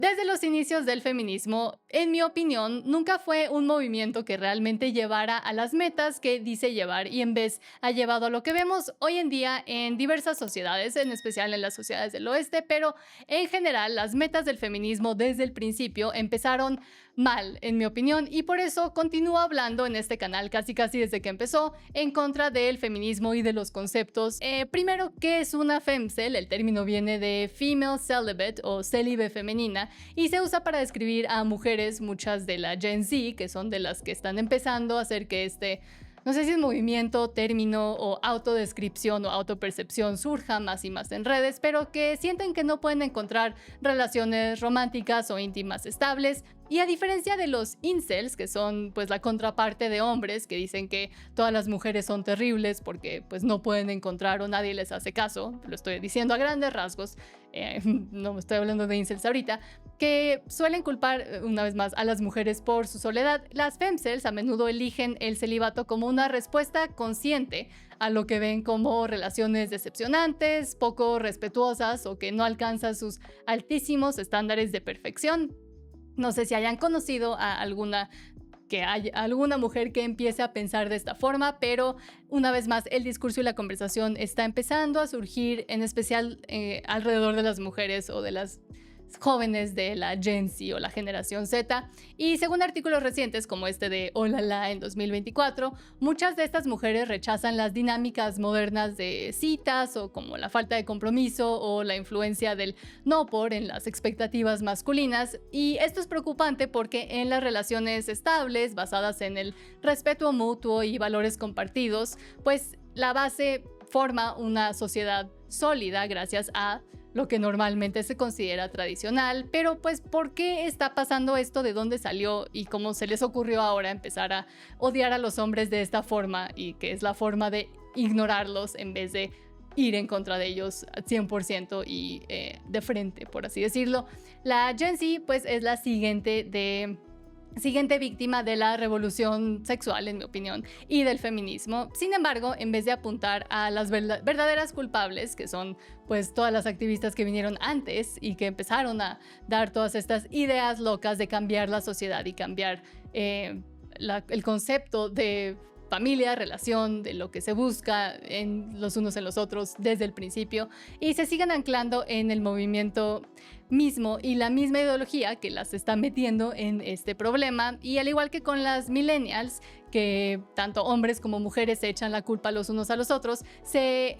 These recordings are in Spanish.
Desde los inicios del feminismo, en mi opinión, nunca fue un movimiento que realmente llevara a las metas que dice llevar y en vez ha llevado a lo que vemos hoy en día en diversas sociedades, en especial en las sociedades del oeste, pero en general las metas del feminismo desde el principio empezaron mal, en mi opinión, y por eso continúo hablando en este canal casi desde que empezó en contra del feminismo y de los conceptos. Primero, ¿qué es una femcel? El término viene de female celibate o célibe femenina y se usa para describir a mujeres, muchas de la Gen Z, que son de las que están empezando a hacer que no sé si es movimiento, término o autodescripción o autopercepción surja más y más en redes, pero que sienten que no pueden encontrar relaciones románticas o íntimas estables. Y a diferencia de los incels, que son pues la contraparte de hombres que dicen que todas las mujeres son terribles porque pues no pueden encontrar o nadie les hace caso, lo estoy diciendo a grandes rasgos, no me estoy hablando de incels ahorita, que suelen culpar una vez más a las mujeres por su soledad. Las femcels a menudo eligen el celibato como una respuesta consciente a lo que ven como relaciones decepcionantes, poco respetuosas o que no alcanzan sus altísimos estándares de perfección. No sé si hayan conocido a alguna mujer que empiece a pensar de esta forma, pero una vez más el discurso y la conversación está empezando a surgir, en especial alrededor de las mujeres o de las jóvenes de la Gen Z o la generación Z, y según artículos recientes como este de Olala en 2024, muchas de estas mujeres rechazan las dinámicas modernas de citas o como la falta de compromiso o la influencia del no por en las expectativas masculinas, y esto es preocupante porque en las relaciones estables basadas en el respeto mutuo y valores compartidos, pues la base forma una sociedad sólida gracias a lo que normalmente se considera tradicional. Pero pues, ¿por qué está pasando esto? ¿De dónde salió? ¿Y cómo se les ocurrió ahora empezar a odiar a los hombres de esta forma? Y que es la forma de ignorarlos en vez de ir en contra de ellos 100% y de frente, por así decirlo. La Gen Z pues es la siguiente víctima de la revolución sexual, en mi opinión, y del feminismo. Sin embargo, en vez de apuntar a las verdaderas culpables, que son pues todas las activistas que vinieron antes y que empezaron a dar todas estas ideas locas de cambiar la sociedad y cambiar el concepto de familia, relación, de lo que se busca en los unos en los otros desde el principio, y se siguen anclando en el movimiento mismo y la misma ideología que las está metiendo en este problema. Y al igual que con las millennials, que tanto hombres como mujeres se echan la culpa los unos a los otros,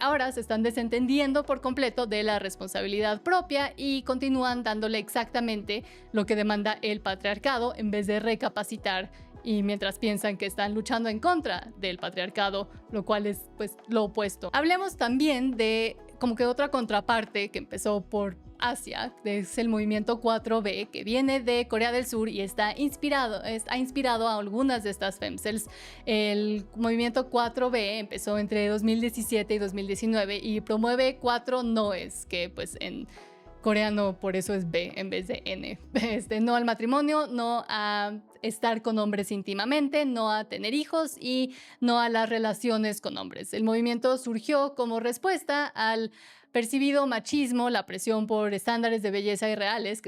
ahora se están desentendiendo por completo de la responsabilidad propia y continúan dándole exactamente lo que demanda el patriarcado en vez de recapacitar, y mientras piensan que están luchando en contra del patriarcado, lo cual es pues lo opuesto. Hablemos también de como que otra contraparte que empezó por Asia, es el movimiento 4B, que viene de Corea del Sur y ha inspirado a algunas de estas femcels. El movimiento 4B empezó entre 2017 y 2019 y promueve 4 noes, que pues en coreano por eso es B en vez de N. No al matrimonio, no a estar con hombres íntimamente, no a tener hijos y no a las relaciones con hombres. El movimiento surgió como respuesta al percibido machismo, la presión por estándares de belleza irreales,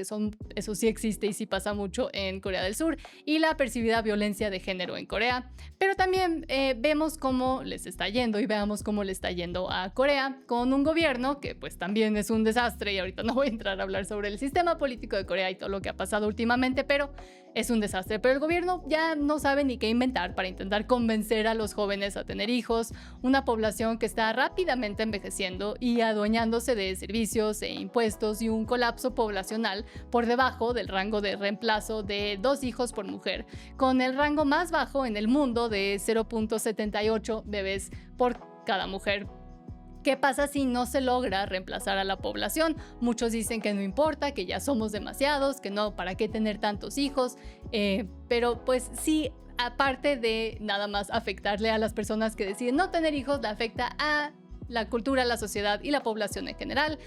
eso sí existe y sí pasa mucho en Corea del Sur, y la percibida violencia de género en Corea. Pero también vemos cómo les está yendo y veamos cómo le está yendo a Corea con un gobierno que pues también es un desastre, y ahorita no voy a entrar a hablar sobre el sistema político de Corea y todo lo que ha pasado últimamente, pero es un desastre. Pero el gobierno ya no sabe ni qué inventar para intentar convencer a los jóvenes a tener hijos, una población que está rápidamente envejeciendo y adueñándose de servicios e impuestos, y un colapso poblacional por debajo del rango de reemplazo de 2 hijos por mujer, con el rango más bajo en el mundo de 0.78 bebés por cada mujer. ¿Qué pasa si no se logra reemplazar a la población? Muchos dicen que no importa, que ya somos demasiados, que no, ¿para qué tener tantos hijos? Pero pues sí, aparte de nada más afectarle a las personas que deciden no tener hijos, le afecta a la cultura, la sociedad y la población en general.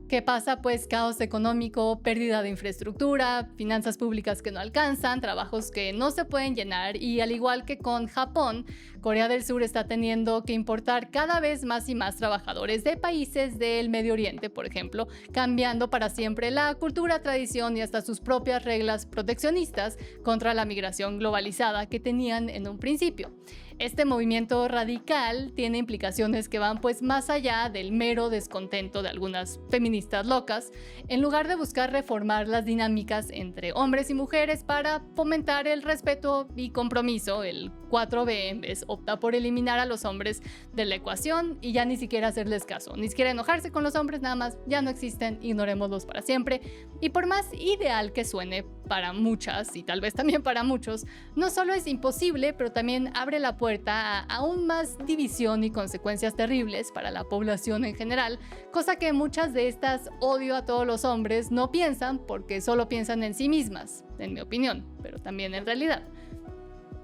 ¿Qué pasa? Pues caos económico, pérdida de infraestructura, finanzas públicas que no alcanzan, trabajos que no se pueden llenar y al igual que con Japón, Corea del Sur está teniendo que importar cada vez más y más trabajadores de países del Medio Oriente, por ejemplo, cambiando para siempre la cultura, tradición y hasta sus propias reglas proteccionistas contra la migración globalizada que tenían en un principio. Este movimiento radical tiene implicaciones que van pues más allá del mero descontento de algunas feministas locas. En lugar de buscar reformar las dinámicas entre hombres y mujeres para fomentar el respeto y compromiso, el 4B en vez opta por eliminar a los hombres de la ecuación y ya ni siquiera hacerles caso, ni siquiera enojarse con los hombres, nada más, ya no existen, ignorémoslos para siempre. Y por más ideal que suene para muchas y tal vez también para muchos, no solo es imposible, pero también abre la puerta a aún más división y consecuencias terribles para la población en general, cosa que muchas de estas odio a todos los hombres no piensan porque solo piensan en sí mismas, en mi opinión, pero también en realidad.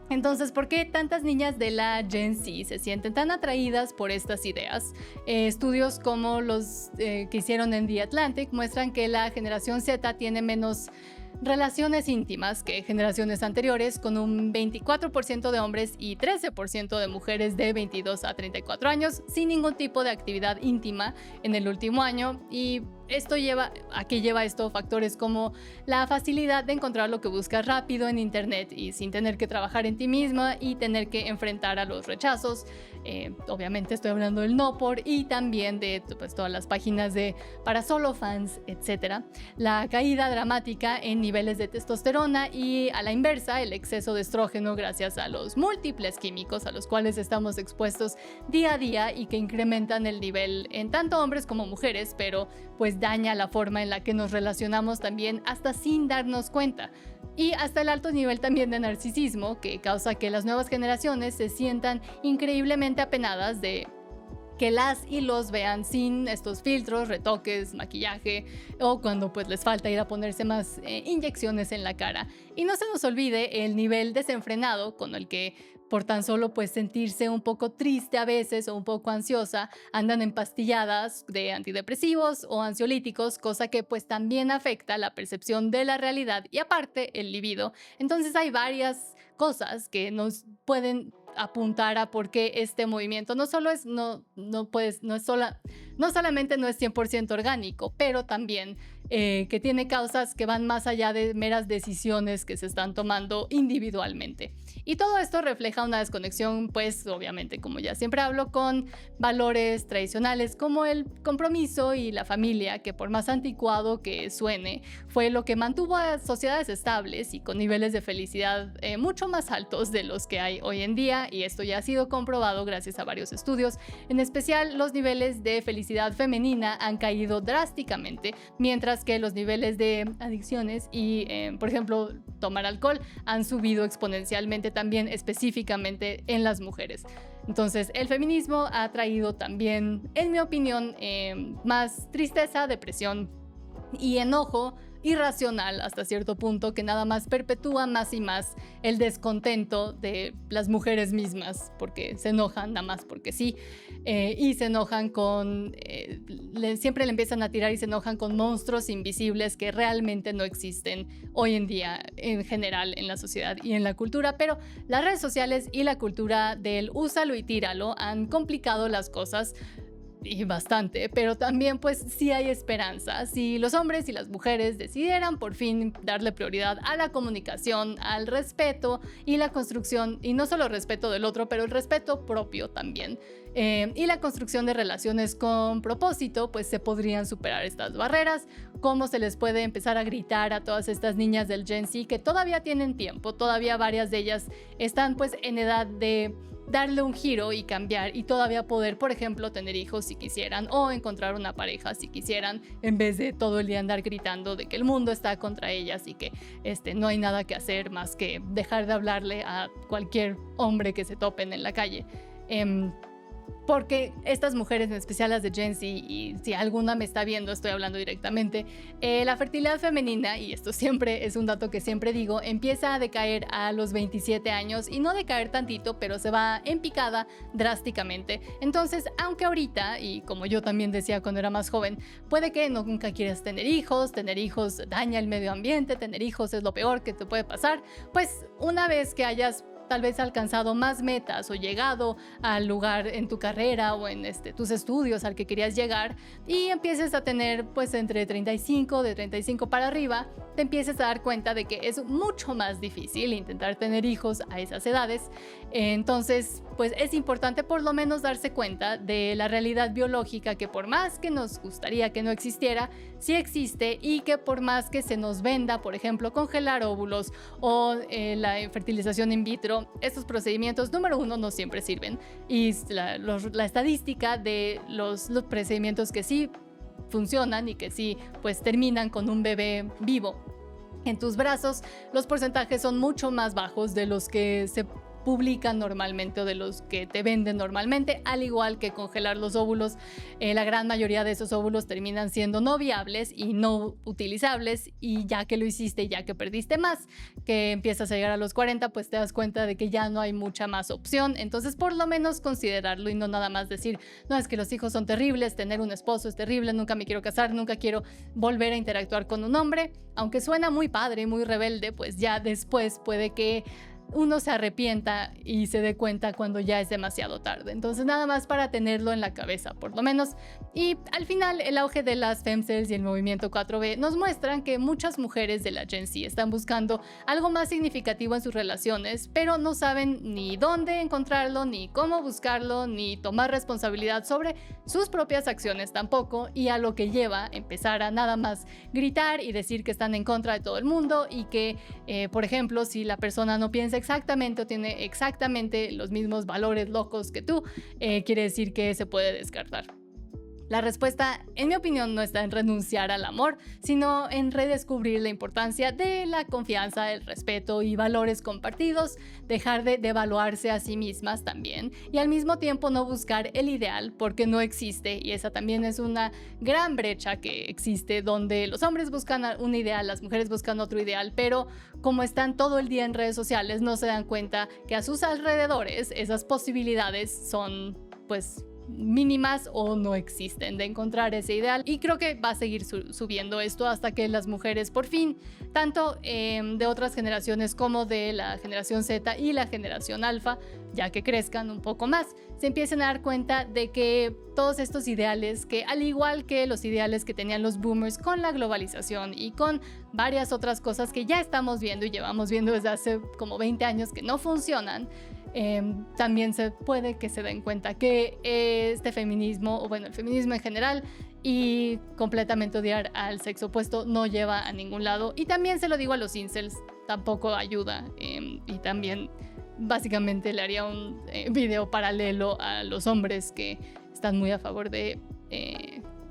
Entonces, ¿por qué tantas niñas de la Gen Z se sienten tan atraídas por estas ideas? Estudios como los que hicieron en The Atlantic muestran que la generación Z tiene menos relaciones íntimas que generaciones anteriores, con un 24% de hombres y 13% de mujeres de 22 a 34 años sin ningún tipo de actividad íntima en el último año. Y ¿a qué lleva esto? Factores como la facilidad de encontrar lo que buscas rápido en internet y sin tener que trabajar en ti misma y tener que enfrentar a los rechazos. Obviamente estoy hablando del no por y también de pues, todas las páginas para solo fans, etc. La caída dramática en niveles de testosterona y a la inversa el exceso de estrógeno gracias a los múltiples químicos a los cuales estamos expuestos día a día y que incrementan el nivel en tanto hombres como mujeres, pero pues daña la forma en la que nos relacionamos también hasta sin darnos cuenta. Y hasta el alto nivel también de narcisismo que causa que las nuevas generaciones se sientan increíblemente apenadas de que las y los vean sin estos filtros, retoques, maquillaje o cuando pues les falta ir a ponerse más inyecciones en la cara. Y no se nos olvide el nivel desenfrenado con el que por tan solo pues sentirse un poco triste a veces o un poco ansiosa, andan empastilladas de antidepresivos o ansiolíticos, cosa que pues también afecta la percepción de la realidad y aparte el libido. Entonces hay varias cosas que nos pueden apuntar a por qué este movimiento no solamente no es 100% orgánico, pero también que tiene causas que van más allá de meras decisiones que se están tomando individualmente. Y todo esto refleja una desconexión, pues obviamente, como ya siempre hablo, con valores tradicionales como el compromiso y la familia, que por más anticuado que suene, fue lo que mantuvo a sociedades estables y con niveles de felicidad mucho más altos de los que hay hoy en día, y esto ya ha sido comprobado gracias a varios estudios. En especial, los niveles de felicidad femenina han caído drásticamente, mientras que los niveles de adicciones y, por ejemplo, tomar alcohol han subido exponencialmente también, específicamente en las mujeres. Entonces, el feminismo ha traído también, en mi opinión, más tristeza, depresión y enojo irracional hasta cierto punto, que nada más perpetúa más y más el descontento de las mujeres mismas, porque se enojan nada más porque sí, y se enojan siempre le empiezan a tirar y se enojan con monstruos invisibles que realmente no existen hoy en día en general en la sociedad y en la cultura. Pero las redes sociales y la cultura del úsalo y tíralo han complicado las cosas y bastante, pero también pues sí hay esperanza. Si los hombres y las mujeres decidieran por fin darle prioridad a la comunicación, al respeto y la construcción, y no solo el respeto del otro, pero el respeto propio también, y la construcción de relaciones con propósito, pues se podrían superar estas barreras. ¿Cómo se les puede empezar a gritar a todas estas niñas del Gen Z que todavía tienen tiempo? Todavía varias de ellas están pues en edad de darle un giro y cambiar y todavía poder, por ejemplo, tener hijos si quisieran o encontrar una pareja si quisieran, en vez de todo el día andar gritando de que el mundo está contra ellas y que no hay nada que hacer más que dejar de hablarle a cualquier hombre que se topen en la calle. porque estas mujeres, en especial las de Gen Z, y si alguna me está viendo, estoy hablando directamente, la fertilidad femenina, y esto siempre es un dato que siempre digo, empieza a decaer a los 27 años, y no decaer tantito, pero se va en picada drásticamente. Entonces, aunque ahorita, y como yo también decía cuando era más joven, puede que nunca quieras tener hijos daña el medio ambiente, tener hijos es lo peor que te puede pasar, pues una vez que hayas tal vez alcanzado más metas o llegado al lugar en tu carrera o en tus estudios al que querías llegar y empieces a tener pues entre 35, de 35 para arriba, te empieces a dar cuenta de que es mucho más difícil intentar tener hijos a esas edades. Entonces, pues es importante por lo menos darse cuenta de la realidad biológica que por más que nos gustaría que no existiera, sí existe y que por más que se nos venda, por ejemplo, congelar óvulos o la fertilización in vitro, estos procedimientos, número uno, no siempre sirven. Y la estadística de los procedimientos que sí funcionan y que sí pues terminan con un bebé vivo en tus brazos, los porcentajes son mucho más bajos de los que se publican normalmente o de los que te venden normalmente, al igual que congelar los óvulos. La gran mayoría de esos óvulos terminan siendo no viables y no utilizables, y ya que lo hiciste, ya que perdiste más, que empiezas a llegar a los 40, pues te das cuenta de que ya no hay mucha más opción. Entonces, por lo menos considerarlo y no nada más decir, no, es que los hijos son terribles, tener un esposo es terrible, nunca me quiero casar, nunca quiero volver a interactuar con un hombre. Aunque suena muy padre y muy rebelde, pues ya después puede que uno se arrepienta y se dé cuenta cuando ya es demasiado tarde. Entonces, nada más para tenerlo en la cabeza, por lo menos. Y al final, el auge de las femcells y el movimiento 4B nos muestran que muchas mujeres de la Gen Z están buscando algo más significativo en sus relaciones, pero no saben ni dónde encontrarlo, ni cómo buscarlo, ni tomar responsabilidad sobre sus propias acciones tampoco, y a lo que lleva empezar a nada más gritar y decir que están en contra de todo el mundo y que, por ejemplo, si la persona no piensa exactamente o tiene exactamente los mismos valores locos que tú, quiere decir que se puede descartar. La respuesta, en mi opinión, no está en renunciar al amor, sino en redescubrir la importancia de la confianza, el respeto y valores compartidos, dejar de devaluarse a sí mismas también, y al mismo tiempo no buscar el ideal porque no existe, y esa también es una gran brecha que existe, donde los hombres buscan un ideal, las mujeres buscan otro ideal, pero como están todo el día en redes sociales, no se dan cuenta que a sus alrededores esas posibilidades son, pues, mínimas o no existen de encontrar ese ideal. Y creo que va a seguir subiendo esto hasta que las mujeres por fin, tanto de otras generaciones como de la generación Z y la generación Alfa, ya que crezcan un poco más, se empiecen a dar cuenta de que todos estos ideales, que al igual que los ideales que tenían los boomers con la globalización y con varias otras cosas que ya estamos viendo y llevamos viendo desde hace como 20 años que no funcionan, también se puede que se den cuenta que este feminismo, o bueno, el feminismo en general y completamente odiar al sexo opuesto no lleva a ningún lado. Y también se lo digo a los incels, tampoco ayuda, y también básicamente le haría un video paralelo a los hombres que están muy a favor de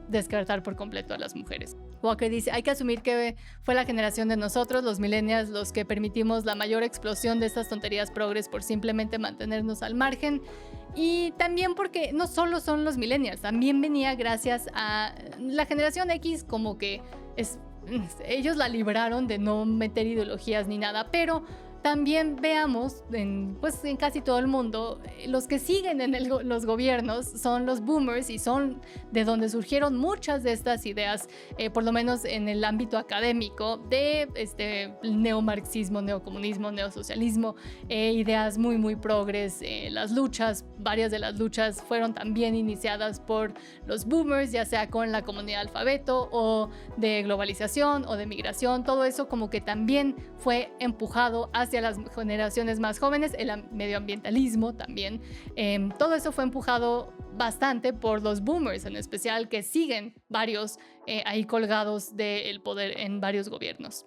descartar por completo a las mujeres. Walker dice, hay que asumir que fue la generación de nosotros, los millennials, los que permitimos la mayor explosión de estas tonterías progres por simplemente mantenernos al margen. Y también porque no solo son los millennials, también venía gracias a la generación X, como que ellos la libraron de no meter ideologías ni nada, pero también veamos en casi todo el mundo, los que siguen en los gobiernos son los boomers y son de donde surgieron muchas de estas ideas, por lo menos en el ámbito académico, de neomarxismo, neocomunismo, neosocialismo, ideas muy muy progres. Las luchas, varias de las luchas fueron también iniciadas por los boomers, ya sea con la comunidad alfabeto o de globalización o de migración. Todo eso como que también fue empujado hacia las generaciones más jóvenes, el medioambientalismo también. Todo eso fue empujado bastante por los boomers en especial, que siguen varios ahí colgados del poder en varios gobiernos.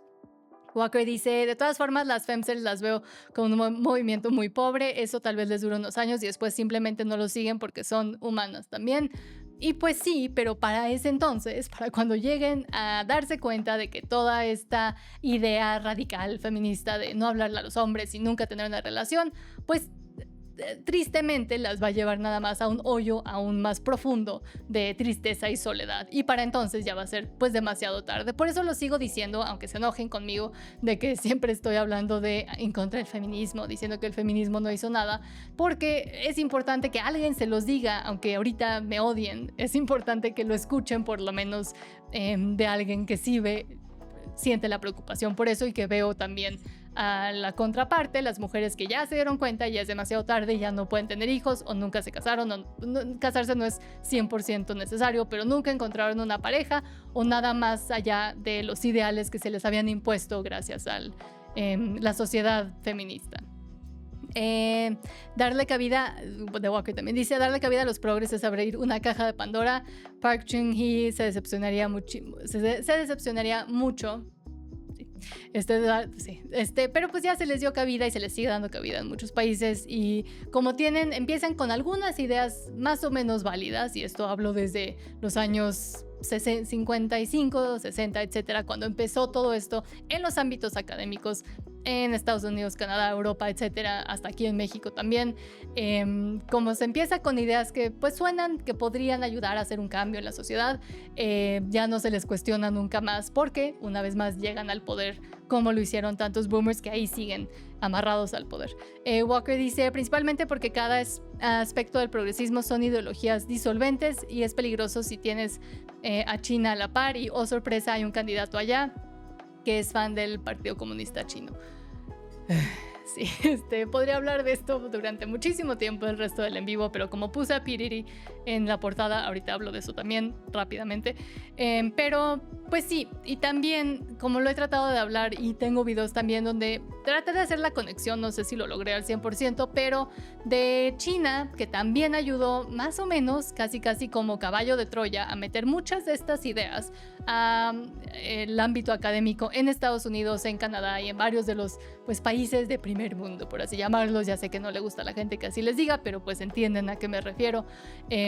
Walker dice, de todas formas las femcells las veo como un movimiento muy pobre, eso tal vez les dura unos años y después simplemente no lo siguen porque son humanas también. Y pues sí, pero para ese entonces, para cuando lleguen a darse cuenta de que toda esta idea radical feminista de no hablarle a los hombres y nunca tener una relación, pues tristemente las va a llevar nada más a un hoyo aún más profundo de tristeza y soledad. Y para entonces ya va a ser pues demasiado tarde. Por eso lo sigo diciendo, aunque se enojen conmigo, de que siempre estoy hablando en contra del feminismo, diciendo que el feminismo no hizo nada, porque es importante que alguien se los diga, aunque ahorita me odien, es importante que lo escuchen por lo menos de alguien que sí siente la preocupación por eso y que veo también a la contraparte, las mujeres que ya se dieron cuenta, ya es demasiado tarde y ya no pueden tener hijos o nunca se casaron, casarse no es 100% necesario, pero nunca encontraron una pareja o nada más allá de los ideales que se les habían impuesto gracias a la sociedad feminista. Darle cabida, The Walker también dice, darle cabida a los progres es abrir una caja de Pandora. Park Chung-hee se decepcionaría mucho. Pero pues ya se les dio cabida y se les sigue dando cabida en muchos países, y como empiezan con algunas ideas más o menos válidas, y esto hablo desde los años 55, 60, etcétera, cuando empezó todo esto en los ámbitos académicos en Estados Unidos, Canadá, Europa, etcétera, hasta aquí en México también. Como se empieza con ideas que pues suenan que podrían ayudar a hacer un cambio en la sociedad, ya no se les cuestiona nunca más, porque una vez más llegan al poder como lo hicieron tantos boomers que ahí siguen amarrados al poder. Walker dice, principalmente porque cada aspecto del progresismo son ideologías disolventes y es peligroso si tienes a China a la par y, oh sorpresa, hay un candidato allá que es fan del Partido Comunista Chino. Sí, podría hablar de esto durante muchísimo tiempo el resto del en vivo, pero como puse a Piriri en la portada, ahorita hablo de eso también rápidamente. Pero pues sí, y también como lo he tratado de hablar y tengo videos también donde traté de hacer la conexión, no sé si lo logré al 100%, pero de China, que también ayudó más o menos, casi como caballo de Troya, a meter muchas de estas ideas al ámbito académico en Estados Unidos, en Canadá y en varios de los pues países de primer mundo, por así llamarlos. Ya sé que no le gusta a la gente que así les diga, pero pues entienden a qué me refiero.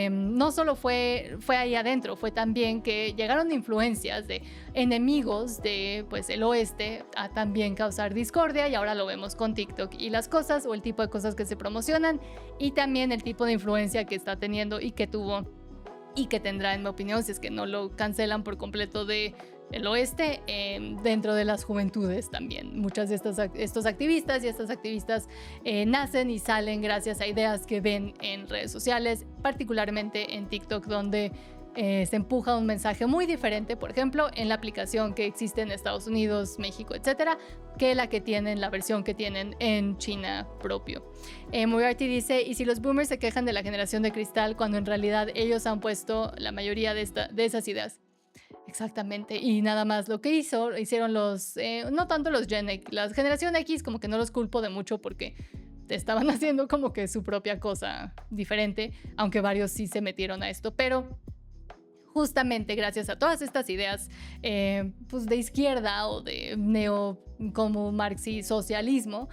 No solo fue ahí adentro, fue también que llegaron influencias de enemigos de pues el oeste a también causar discordia, y ahora lo vemos con TikTok y las cosas o el tipo de cosas que se promocionan, y también el tipo de influencia que está teniendo y que tuvo y que tendrá, en mi opinión, si es que no lo cancelan por completo de el oeste, dentro de las juventudes también. Muchas de estos activistas y estas activistas nacen y salen gracias a ideas que ven en redes sociales, particularmente en TikTok, donde se empuja un mensaje muy diferente, por ejemplo, en la aplicación que existe en Estados Unidos, México, etcétera, que la versión que tienen en China propio. Moriarty dice, ¿y si los boomers se quejan de la generación de cristal cuando en realidad ellos han puesto la mayoría de esas ideas? Exactamente, y nada más lo que hicieron no tanto los Gen X, la generación X, como que no los culpo de mucho porque estaban haciendo como que su propia cosa diferente, aunque varios sí se metieron a esto, pero justamente gracias a todas estas ideas pues de izquierda o de como marxisocialismo,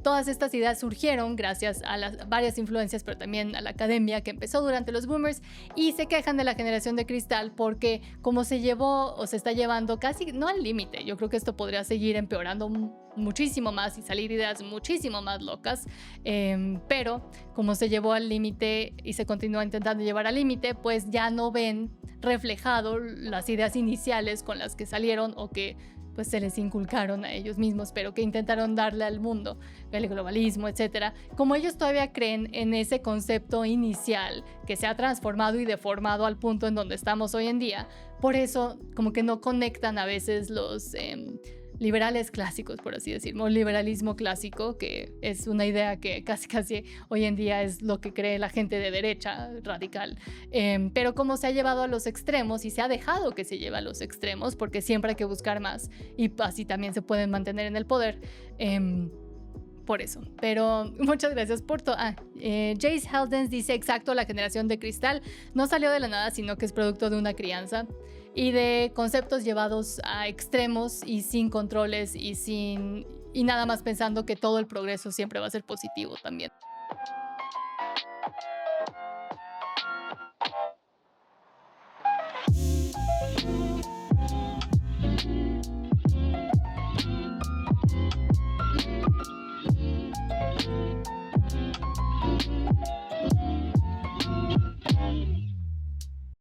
todas estas ideas surgieron gracias a las varias influencias, pero también a la academia que empezó durante los boomers, y se quejan de la generación de cristal porque como se llevó o se está llevando casi, no al límite, yo creo que esto podría seguir empeorando muchísimo más y salir ideas muchísimo más locas, pero como se llevó al límite y se continúa intentando llevar al límite, pues ya no ven reflejado las ideas iniciales con las que salieron o que pues se les inculcaron a ellos mismos, pero que intentaron darle al mundo, el globalismo, etcétera. Como ellos todavía creen en ese concepto inicial que se ha transformado y deformado al punto en donde estamos hoy en día, por eso como que no conectan a veces los liberales clásicos, por así decirlo, liberalismo clásico, que es una idea que casi hoy en día es lo que cree la gente de derecha radical, pero como se ha llevado a los extremos y se ha dejado que se lleve a los extremos, porque siempre hay que buscar más y así también se pueden mantener en el poder, por eso. Pero muchas gracias por todo. Jace Heldens dice, exacto, la generación de cristal no salió de la nada, sino que es producto de una crianza y de conceptos llevados a extremos y sin controles y nada más pensando que todo el progreso siempre va a ser positivo también.